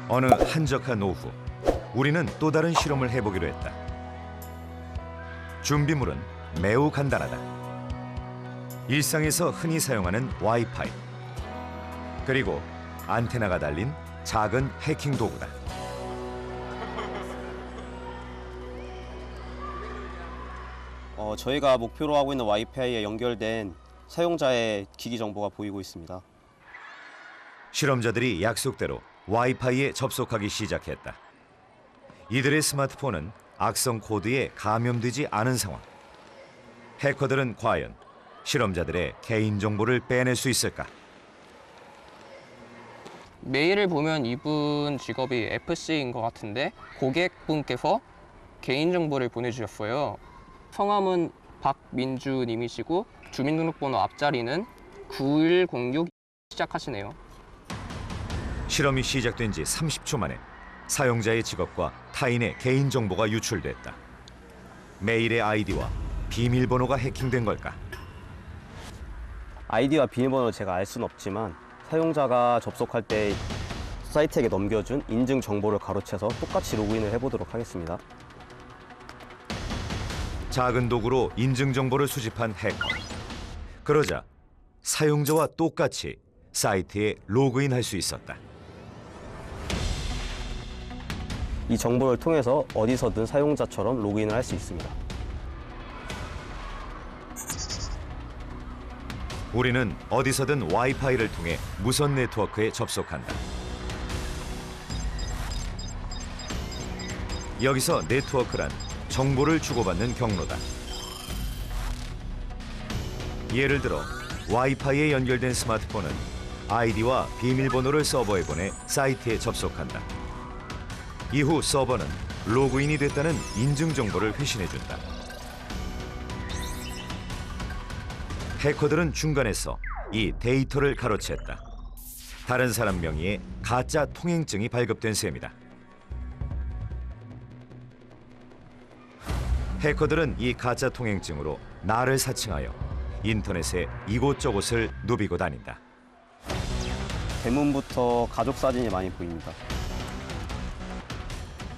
어느 한적한 오후, 우리는 또 다른 실험을 해보기로 했다. 준비물은 매우 간단하다. 일상에서 흔히 사용하는 와이파이, 그리고 안테나가 달린 작은 해킹 도구다. 저희가 목표로 하고 있는 와이파이에 연결된 사용자의 기기 정보가 보이고 있습니다. 실험자들이 약속대로 와이파이에 접속하기 시작했다. 이들의 스마트폰은 악성 코드에 감염되지 않은 상황. 해커들은 과연 실험자들의 개인정보를 빼낼 수 있을까? 메일을 보면 이분 직업이 FC인 것 같은데 고객분께서 개인정보를 보내주셨어요. 성함은 박민주님이시고 주민등록번호 앞자리는 9106 시작하시네요. 실험이 시작된 지 30초 만에 사용자의 직업과 타인의 개인정보가 유출됐다. 메일의 아이디와 비밀번호가 해킹된 걸까? 아이디와 비밀번호를 제가 알 수는 없지만 사용자가 접속할 때 사이트에게 넘겨준 인증 정보를 가로채서 똑같이 로그인을 해보도록 하겠습니다. 작은 도구로 인증 정보를 수집한 해커. 그러자 사용자와 똑같이 사이트에 로그인할 수 있었다. 이 정보를 통해서 어디서든 사용자처럼 로그인을 할 수 있습니다. 우리는 어디서든 와이파이를 통해 무선 네트워크에 접속한다. 여기서 네트워크란 정보를 주고받는 경로다. 예를 들어 와이파이에 연결된 스마트폰은 아이디와 비밀번호를 서버에 보내 사이트에 접속한다. 이후 서버는 로그인이 됐다는 인증 정보를 회신해준다. 해커들은 중간에서 이 데이터를 가로챘다. 다른 사람 명의의 가짜 통행증이 발급된 셈이다. 해커들은 이 가짜 통행증으로 나를 사칭하여 인터넷에 이곳저곳을 누비고 다닌다. 대문부터 가족 사진이 많이 보입니다.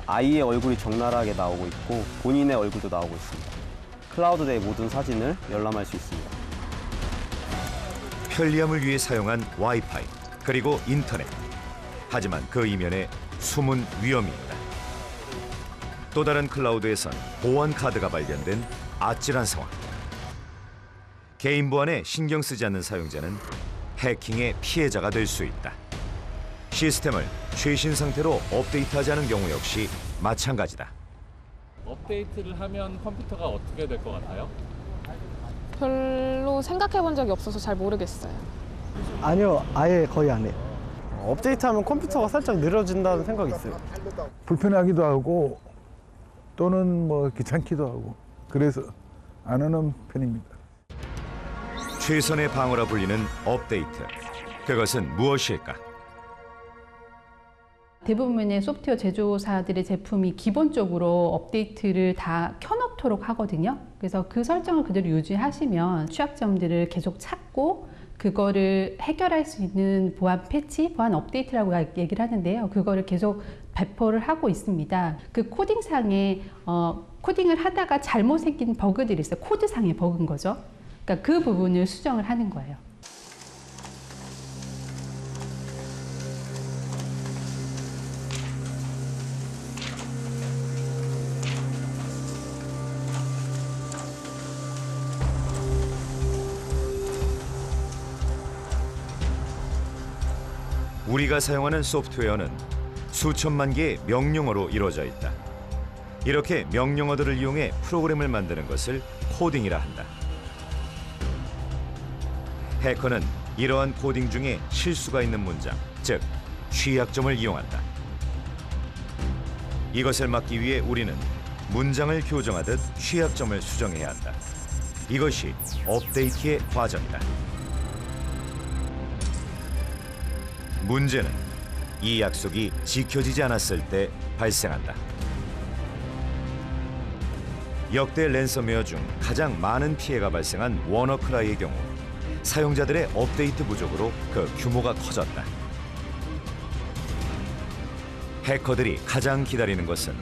아이의 얼굴이 적나라하게 나오고 있고 본인의 얼굴도 나오고 있습니다. 클라우드의 모든 사진을 열람할 수 있습니다. 편리함을 위해 사용한 와이파이, 그리고 인터넷. 하지만 그 이면에 숨은 위험이 있다. 또 다른 클라우드에선 보안 카드가 발견된 아찔한 상황. 개인 보안에 신경 쓰지 않는 사용자는 해킹의 피해자가 될 수 있다. 시스템을 최신 상태로 업데이트하지 않은 경우 역시 마찬가지다. 업데이트를 하면 컴퓨터가 어떻게 될 것 같아요? 별로 생각해 본 적이 없어서 잘 모르겠어요. 아니요, 아예 거의 안 해요. 업데이트하면 컴퓨터가 살짝 느려진다는 생각이 있어요. 불편하기도 하고 또는 뭐 귀찮기도 하고 그래서 안 하는 편입니다. 최선의 방어라 불리는 업데이트. 그것은 무엇일까? 대부분의 소프트웨어 제조사들의 제품이 기본적으로 업데이트를 다 켜놓도록 하거든요. 그래서 그 설정을 그대로 유지하시면 취약점들을 계속 찾고 그거를 해결할 수 있는 보안 패치, 보안 업데이트라고 얘기를 하는데요. 그거를 계속 배포를 하고 있습니다. 그 코딩상에 코딩을 하다가 잘못 생긴 버그들이 있어요. 코드상의 버그인 거죠. 그러니까 그 부분을 수정을 하는 거예요. 우리가 사용하는 소프트웨어는 수천만 개의 명령어로 이루어져 있다. 이렇게 명령어들을 이용해 프로그램을 만드는 것을 코딩이라 한다. 해커는 이러한 코딩 중에 실수가 있는 문장, 즉 취약점을 이용한다. 이것을 막기 위해 우리는 문장을 교정하듯 취약점을 수정해야 한다. 이것이 업데이트의 과정이다. 문제는 이 약속이 지켜지지 않았을 때 발생한다. 역대 랜섬웨어 중 가장 많은 피해가 발생한 워너크라이의 경우 사용자들의 업데이트 부족으로 그 규모가 커졌다. 해커들이 가장 기다리는 것은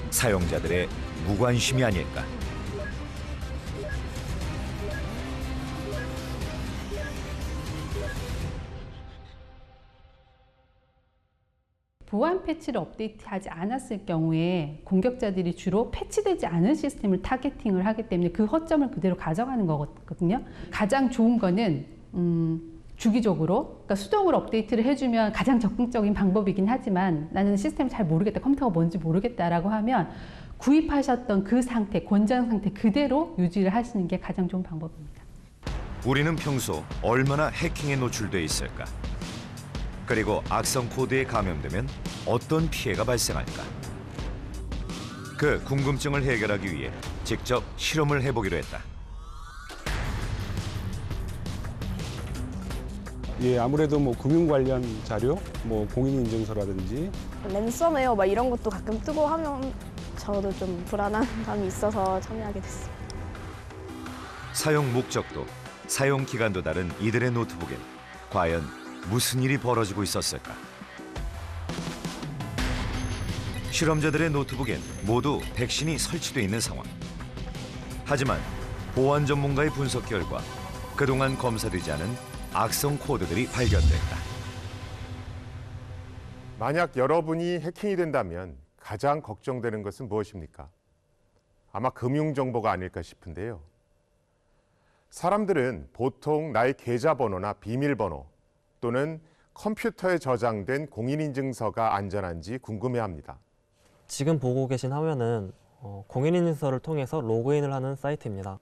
사용자들의 무관심이 아닐까. 보안 패치를 업데이트하지 않았을 경우에 공격자들이 주로 패치되지 않은 시스템을 타겟팅을 하기 때문에 그 허점을 그대로 가져가는 거거든요. 가장 좋은 거는 주기적으로, 그러니까 수동으로 업데이트를 해주면 가장 적극적인 방법이긴 하지만 나는 시스템을 잘 모르겠다, 컴퓨터가 뭔지 모르겠다라고 하면 구입하셨던 그 상태, 권장 상태 그대로 유지를 하시는 게 가장 좋은 방법입니다. 우리는 평소 얼마나 해킹에 노출돼 있을까? 그리고 악성 코드에 감염되면 어떤 피해가 발생할까? 그 궁금증을 해결하기 위해 직접 실험을 해보기로 했다. 예, 아무래도 뭐 금융 관련 자료, 뭐 공인인증서라든지 랜섬웨어 막 이런 것도 가끔 뜨고 하면 저도 좀 불안한 감이 있어서 참여하게 됐어요. 사용 목적도 사용 기간도 다른 이들의 노트북엔 과연 무슨 일이 벌어지고 있었을까? 실험자들의 노트북엔 모두 백신이 설치돼 있는 상황. 하지만 보안 전문가의 분석 결과 그동안 검사되지 않은 악성 코드들이 발견됐다. 만약 여러분이 해킹이 된다면 가장 걱정되는 것은 무엇입니까? 아마 금융정보가 아닐까 싶은데요. 사람들은 보통 나의 계좌번호나 비밀번호 또는 컴퓨터에 저장된 공인인증서가 안전한지 궁금해합니다. 지금 보고 계신 화면은 공인인증서를 통해서 로그인을 하는 사이트입니다.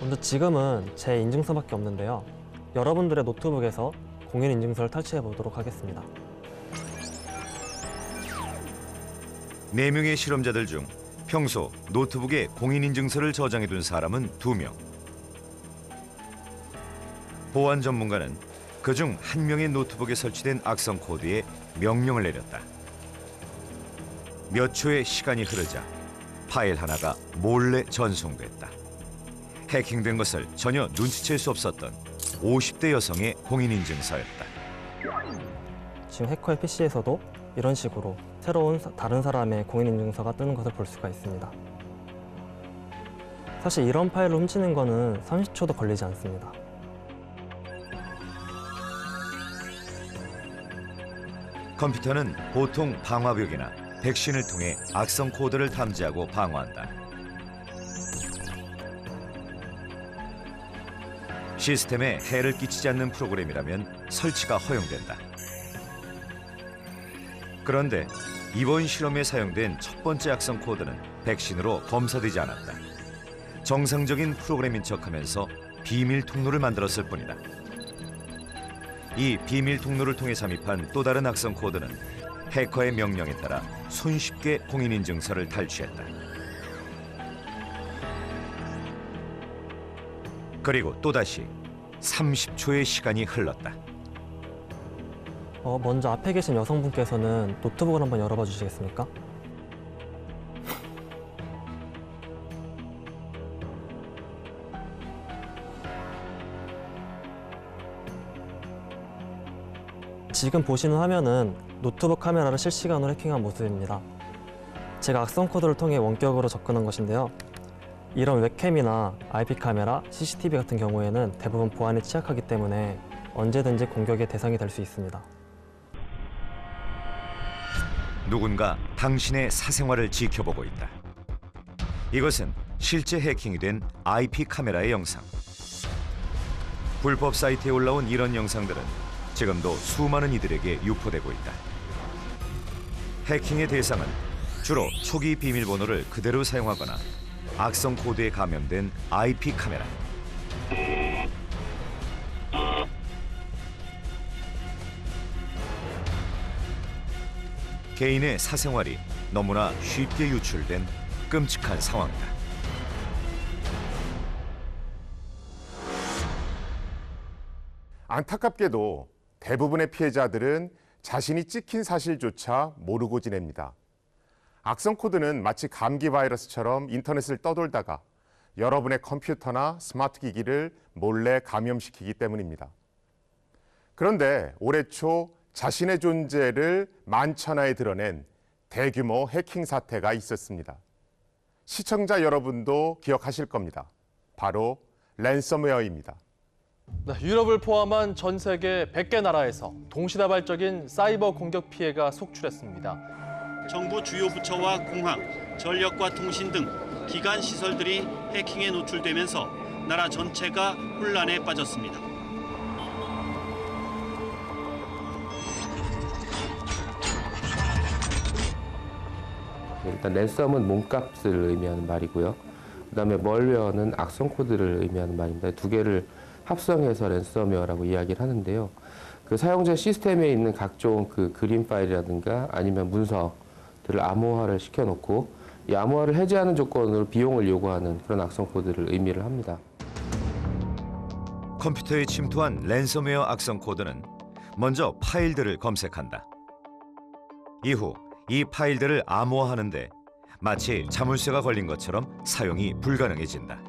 먼저 지금은 제 인증서밖에 없는데요. 여러분들의 노트북에서 공인인증서를 탈취해 보도록 하겠습니다. 4명의 실험자들 중 평소 노트북에 공인인증서를 저장해둔 사람은 2명. 보안 전문가는 그중 1명의 노트북에 설치된 악성 코드에 명령을 내렸다. 몇 초의 시간이 흐르자 파일 하나가 몰래 전송됐다. 해킹된 것을 전혀 눈치챌 수 없었던 50대 여성의 공인인증서였다. 지금 해커의 PC에서도 이런 식으로 새로운 다른 사람의 공인인증서가 뜨는 것을 볼 수가 있습니다. 사실 이런 파일을 훔치는 거는 30초도 걸리지 않습니다. 컴퓨터는 보통 방화벽이나 백신을 통해 악성 코드를 탐지하고 방어한다. 시스템에 해를 끼치지 않는 프로그램이라면 설치가 허용된다. 그런데 이번 실험에 사용된 첫 번째 악성 코드는 백신으로 검사되지 않았다. 정상적인 프로그램인 척하면서 비밀 통로를 만들었을 뿐이다. 이 비밀 통로를 통해 잠입한 또 다른 악성 코드는 해커의 명령에 따라 손쉽게 공인인증서를 탈취했다. 그리고 또다시 30초의 시간이 흘렀다. 먼저 앞에 계신 여성분께서는 노트북을 한번 열어봐 주시겠습니까? 지금 보시는 화면은 노트북 카메라를 실시간으로 해킹한 모습입니다. 제가 악성 코드를 통해 원격으로 접근한 것인데요. 이런 웹캠이나 IP 카메라, CCTV 같은 경우에는 대부분 보안에 취약하기 때문에 언제든지 공격의 대상이 될 수 있습니다. 누군가 당신의 사생활을 지켜보고 있다. 이것은 실제 해킹이 된 IP 카메라의 영상. 불법 사이트에 올라온 이런 영상들은 지금도 수많은 이들에게 유포되고 있다. 해킹의 대상은 주로 초기 비밀번호를 그대로 사용하거나 악성 코드에 감염된 IP 카메라. 개인의 사생활이 너무나 쉽게 유출된 끔찍한 상황이다. 안타깝게도 대부분의 피해자들은 자신이 찍힌 사실조차 모르고 지냅니다. 악성 코드는 마치 감기 바이러스처럼 인터넷을 떠돌다가 여러분의 컴퓨터나 스마트 기기를 몰래 감염시키기 때문입니다. 그런데 올해 초 자신의 존재를 만천하에 드러낸 대규모 해킹 사태가 있었습니다. 시청자 여러분도 기억하실 겁니다. 바로 랜섬웨어입니다. 유럽을 포함한 전 세계 100개 나라에서 동시다발적인 사이버 공격 피해가 속출했습니다. 정부 주요 부처와 공항, 전력과 통신 등 기관 시설들이 해킹에 노출되면서 나라 전체가 혼란에 빠졌습니다. 일단 랜섬은 몸값을 의미하는 말이고요. 그다음에 멀웨어는 악성 코드를 의미하는 말입니다. 두 개를 합성해서 랜섬웨어라고 이야기를 하는데요. 그 사용자 시스템에 있는 각종 그 그림 파일이라든가 아니면 문서들을 암호화를 시켜놓고 이 암호화를 해제하는 조건으로 비용을 요구하는 그런 악성 코드를 의미를 합니다. 컴퓨터에 침투한 랜섬웨어 악성 코드는 먼저 파일들을 검색한다. 이후 이 파일들을 암호화하는데 마치 자물쇠가 걸린 것처럼 사용이 불가능해진다.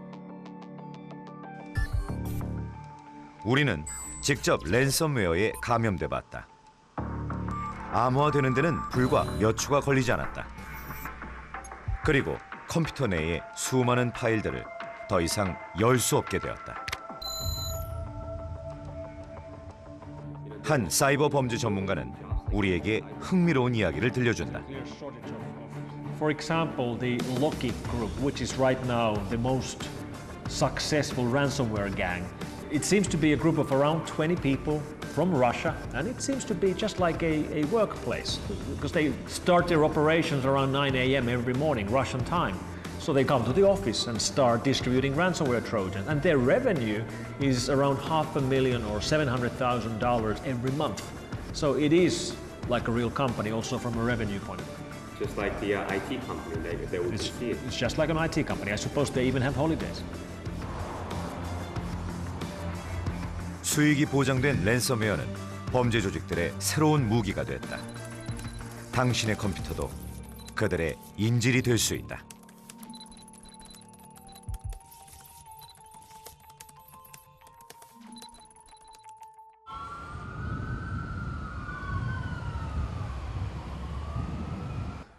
우리는 직접 랜섬웨어에 감염돼 봤다. 암호화되는 데는 불과 몇 초가 걸리지 않았다. 그리고 컴퓨터 내의 수많은 파일들을 더 이상 열 수 없게 되었다. 한 사이버 범죄 전문가는 우리에게 흥미로운 이야기를 들려준다. For example, the Loki group, which is right now the most successful ransomware gang. It seems to be a group of around 20 people from Russia, and it seems to be just like a workplace, because they start their operations around 9 a.m. every morning, Russian time. So they come to the office and start distributing ransomware Trojans, and their revenue is around $500,000 or $700,000 every month. So it is like a real company, also from a revenue point of view. Just like the IT company, they would see it. It's just like an IT company. I suppose they even have holidays. 수익이 보장된 랜섬웨어는 범죄 조직들의 새로운 무기가 됐다. 당신의 컴퓨터도 그들의 인질이 될 수 있다.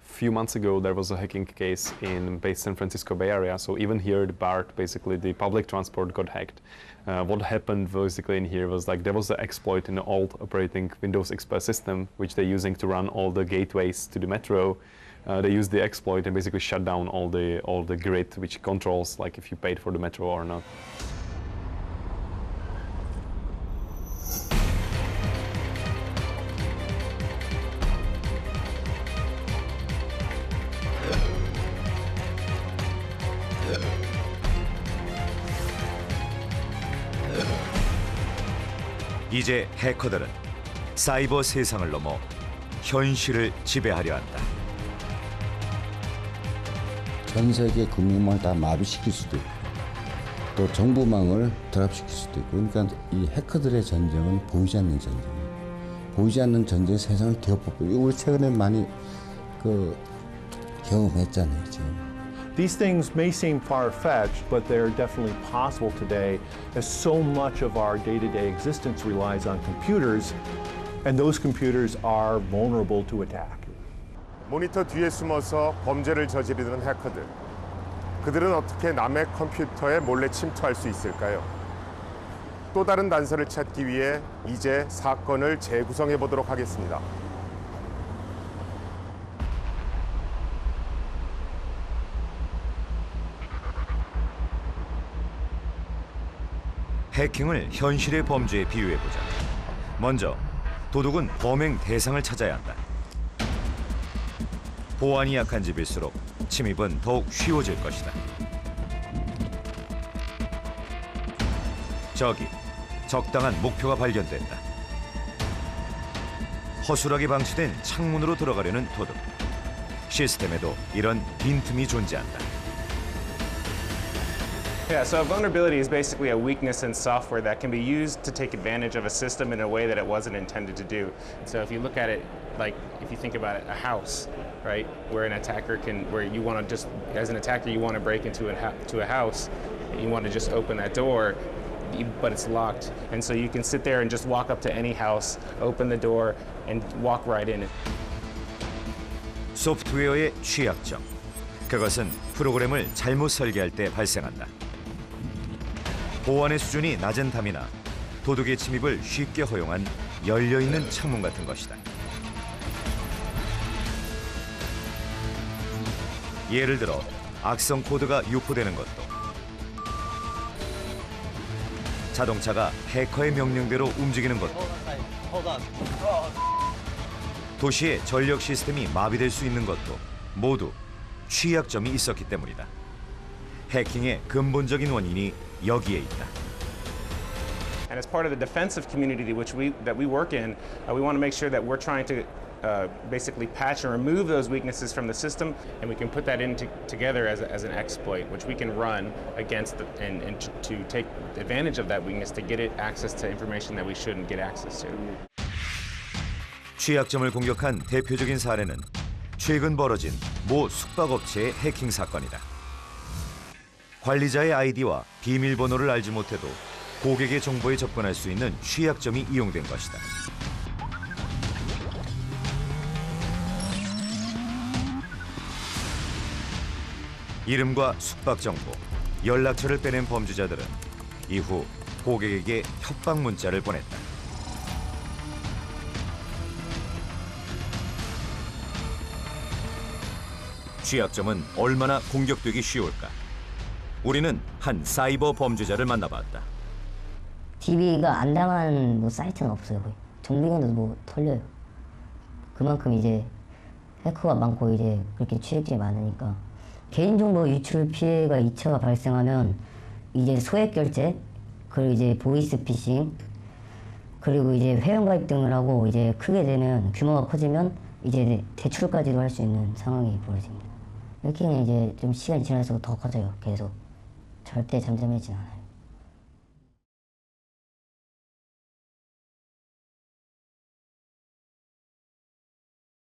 Few months ago, there was a hacking case in Bay San Francisco Bay Area. So even here, the BART, basically the public transport, got hacked. What happened basically in here was like there was an exploit in the old operating Windows XP system, which they're using to run all the gateways to the metro. They used the exploit and basically shut down all the grid, which controls like if you paid for the metro or not. 이제 해커들은 사이버 세상을 넘어 현실을 지배하려 한다. 전 세계 금융망을 다 마비시킬 수도 있고 또 정보망을 드랍시킬 수도 있고 그러니까 이 해커들의 전쟁은 보이지 않는 전쟁이에요. 보이지 않는 전쟁 세상을 뒤엎어버려. 우리 최근에 많이 경험했잖아요. 지금. These things may seem far-fetched, but they're definitely possible today as so much of our day-to-day existence relies on computers, and those computers are vulnerable to attack. 모니터 뒤에 숨어서 범죄를 저지르는 해커들. 그들은 어떻게 남의 컴퓨터에 몰래 침투할 수 있을까요? 또 다른 단서를 찾기 위해 이제 사건을 재구성해 보도록 하겠습니다. 해킹을 현실의 범죄에 비유해보자. 먼저 도둑은 범행 대상을 찾아야 한다. 보안이 약한 집일수록 침입은 더욱 쉬워질 것이다. 저기 적당한 목표가 발견된다. 허술하게 방치된 창문으로 들어가려는 도둑. 시스템에도 이런 빈틈이 존재한다. Yeah, so a vulnerability is basically a weakness in software that can be used to take advantage of a system in a way that it wasn't intended to do. So if you look at it, like if you think about it, a house, right, where an attacker can, where you want to just, as an attacker, you want to break into a house, and you want to just open that door. but it's locked. And so you can sit there and just walk up to any house, open the door, and walk right in. 소프트웨어의 취약점. 그것은 프로그램을 잘못 설계할 때 발생한다. 보안의 수준이 낮은 탐이나 도둑의 침입을 쉽게 허용한 열려있는 창문 같은 것이다. 예를 들어 악성 코드가 유포되는 것도, 자동차가 해커의 명령대로 움직이는 것도, 도시의 전력 시스템이 마비될 수 있는 것도 모두 취약점이 있었기 때문이다. 해킹의 근본적인 원인이 여기에 있다. And as part of the defensive community that we work in, we want to make sure that we're trying to basically patch and remove those weaknesses from the system, and we can put that in together as an exploit, which we can run against and to take advantage of that weakness to get it access to information that we shouldn't get access to. 취약점을 공격한 대표적인 사례는 최근 벌어진 모 숙박업체의 해킹 사건이다. 관리자의 아이디와 비밀번호를 알지 못해도 고객의 정보에 접근할 수 있는 취약점이 이용된 것이다. 이름과 숙박 정보, 연락처를 빼낸 범죄자들은 이후 고객에게 협박 문자를 보냈다. 취약점은 얼마나 공격되기 쉬울까? 우리는 한 사이버 범죄자를 만나봤다. DB가 안 당한 뭐 사이트는 없어요. 거의. 정비관도 뭐 털려요. 그만큼 이제 해커가 많고 이제 그렇게 취약점이 많으니까 개인정보 유출 피해가 2차가 발생하면 이제 소액 결제, 그리고 이제 보이스 피싱, 그리고 이제 회원가입 등을 하고 이제 크게 되면 규모가 커지면 이제 대출까지도 할 수 있는 상황이 벌어집니다. 해킹은 이제 좀 시간이 지날수록 더 커져요. 계속 절대 잠잠하진 않아요.